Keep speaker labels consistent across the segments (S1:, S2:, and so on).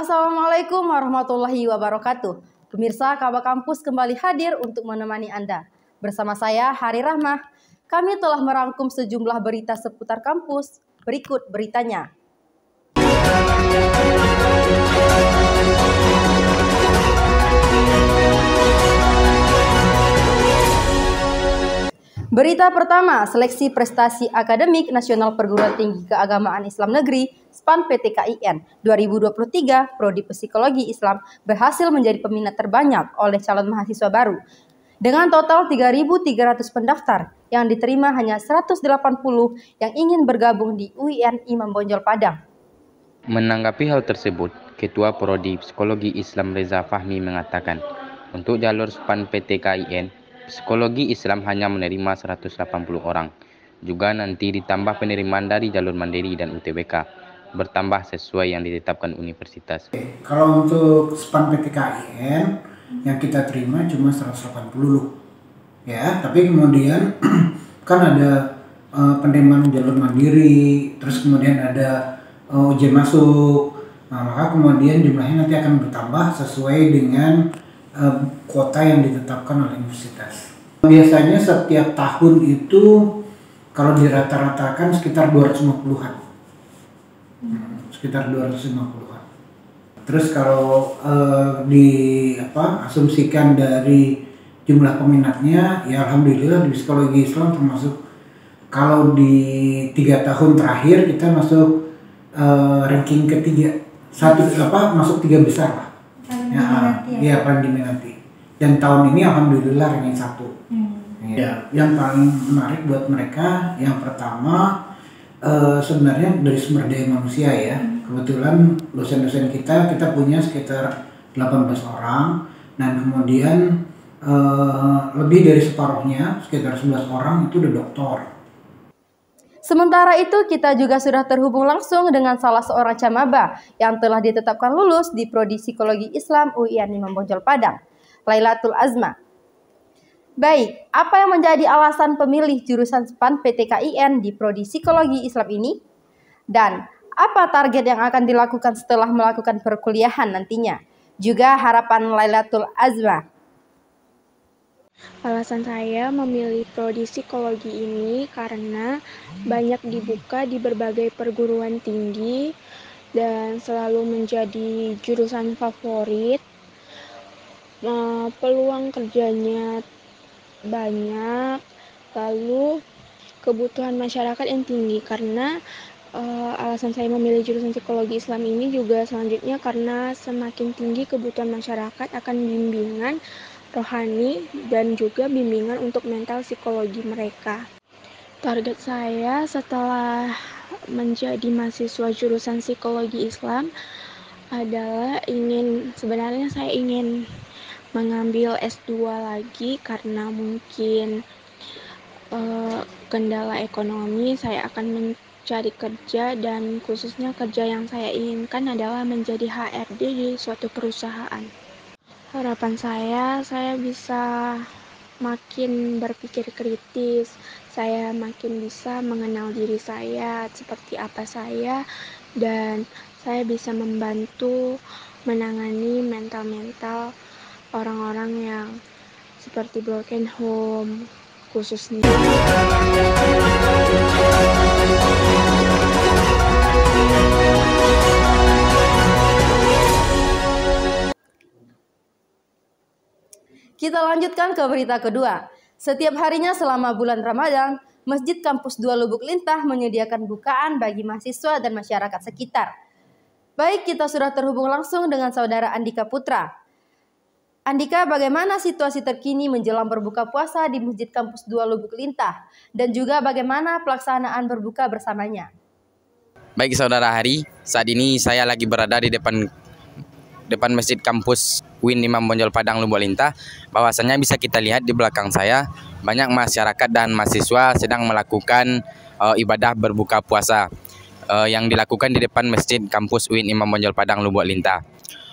S1: Assalamualaikum warahmatullahi wabarakatuh. Pemirsa Kabar Kampus kembali hadir untuk menemani Anda. Bersama saya Hari Rahmah, kami telah merangkum sejumlah berita seputar kampus. Berikut beritanya. Berita pertama, seleksi prestasi akademik Nasional Perguruan Tinggi Keagamaan Islam Negeri SPAN PTKIN 2023 Prodi Psikologi Islam berhasil menjadi peminat terbanyak oleh calon mahasiswa baru. Dengan total 3.300 pendaftar, yang diterima hanya 180 yang ingin bergabung di UIN Imam Bonjol Padang.
S2: Menanggapi hal tersebut, Ketua Prodi Psikologi Islam Reza Fahmi mengatakan, untuk jalur SPAN PTKIN, Psikologi Islam hanya menerima 180 orang. Juga nanti ditambah penerimaan dari jalur mandiri dan UTBK, bertambah sesuai yang ditetapkan universitas.
S3: Kalau untuk SPAN PTKIN yang kita terima cuma 180 ya, tapi kemudian kan ada penerimaan jalur mandiri, terus kemudian ada ujian masuk. Nah, maka kemudian jumlahnya nanti akan bertambah sesuai dengan kuota yang ditetapkan oleh universitas. Biasanya setiap tahun itu kalau dirata-ratakan sekitar 250-an. Sekitar 250-an. Terus kalau asumsikan dari jumlah peminatnya, ya alhamdulillah di psikologi Islam termasuk kalau di 3 tahun terakhir kita masuk ranking ketiga, masuk 3 besar lah. Ya paling diminati. Dan tahun ini alhamdulillah ranking 1. Ya, yang paling menarik buat mereka yang pertama sebenarnya dari sumber daya manusia ya. Kebetulan dosen-dosen kita punya sekitar 18 orang, dan kemudian lebih dari separuhnya, sekitar 11 orang itu udah doktor.
S1: Sementara itu, kita juga sudah terhubung langsung dengan salah seorang camaba yang telah ditetapkan lulus di Prodi Psikologi Islam UIN Imam Bonjol Padang, Lailatul Azma. Baik, apa yang menjadi alasan pemilih jurusan SPAN PTKIN di Prodi Psikologi Islam ini? Dan apa target yang akan dilakukan setelah melakukan perkuliahan nantinya? Juga harapan Lailatul Azma.
S4: Alasan saya memilih Prodi Psikologi ini karena banyak dibuka di berbagai perguruan tinggi dan selalu menjadi jurusan favorit. Peluang kerjanya banyak, lalu kebutuhan masyarakat yang tinggi. Karena alasan saya memilih jurusan psikologi Islam ini juga selanjutnya karena semakin tinggi kebutuhan masyarakat akan bimbingan rohani dan juga bimbingan untuk mental psikologi mereka. Target saya setelah menjadi mahasiswa jurusan psikologi Islam adalah sebenarnya saya ingin mengambil S2 lagi karena mungkin kendala ekonomi. Saya akan mencari kerja, dan khususnya kerja yang saya inginkan adalah menjadi HRD di suatu perusahaan. Harapan saya bisa makin berpikir kritis, saya makin bisa mengenal diri saya, seperti apa saya, dan saya bisa membantu menangani mental-mental orang-orang yang seperti broken home khususnya.
S1: Kita lanjutkan ke berita kedua. Setiap harinya selama bulan Ramadan, Masjid Kampus 2 Lubuk Lintah menyediakan bukaan bagi mahasiswa dan masyarakat sekitar. Baik, kita sudah terhubung langsung dengan saudara Andika Putra. Andika, bagaimana situasi terkini menjelang berbuka puasa di Masjid Kampus 2 Lubuk Lintah? Dan juga bagaimana pelaksanaan berbuka bersamanya?
S2: Baik saudara Hari, saat ini saya lagi berada di depan Masjid Kampus UIN Imam Bonjol Padang Lubuk Lintah. Bahwasannya bisa kita lihat di belakang saya banyak masyarakat dan mahasiswa sedang melakukan ibadah berbuka puasa yang dilakukan di depan Masjid Kampus UIN Imam Bonjol Padang Lubuk Lintah.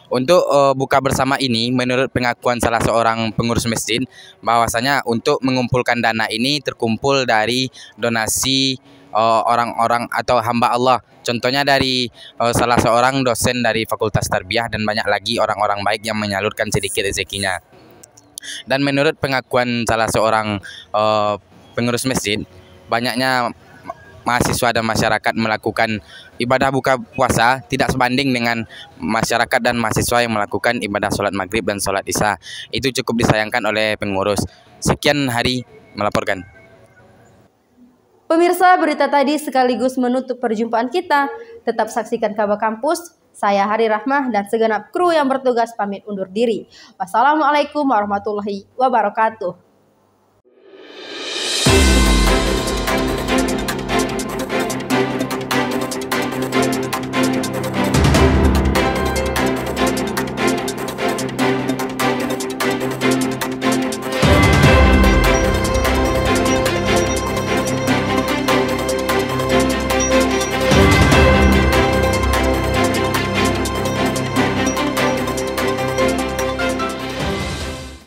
S2: Untuk buka bersama ini, menurut pengakuan salah seorang pengurus masjid, bahwasanya untuk mengumpulkan dana ini terkumpul dari donasi orang-orang atau hamba Allah. Contohnya dari salah seorang dosen dari Fakultas Tarbiyah dan banyak lagi orang-orang baik yang menyalurkan sedikit rezekinya. Dan menurut pengakuan salah seorang pengurus masjid, banyaknya mahasiswa dan masyarakat melakukan ibadah buka puasa tidak sebanding dengan masyarakat dan mahasiswa yang melakukan ibadah sholat maghrib dan sholat isya. Itu cukup disayangkan oleh pengurus. Sekian Hari melaporkan.
S1: Pemirsa, berita tadi sekaligus menutup perjumpaan kita. Tetap saksikan Kabar Kampus. Saya Hari Rahmah dan segenap kru yang bertugas pamit undur diri. Wassalamualaikum warahmatullahi wabarakatuh.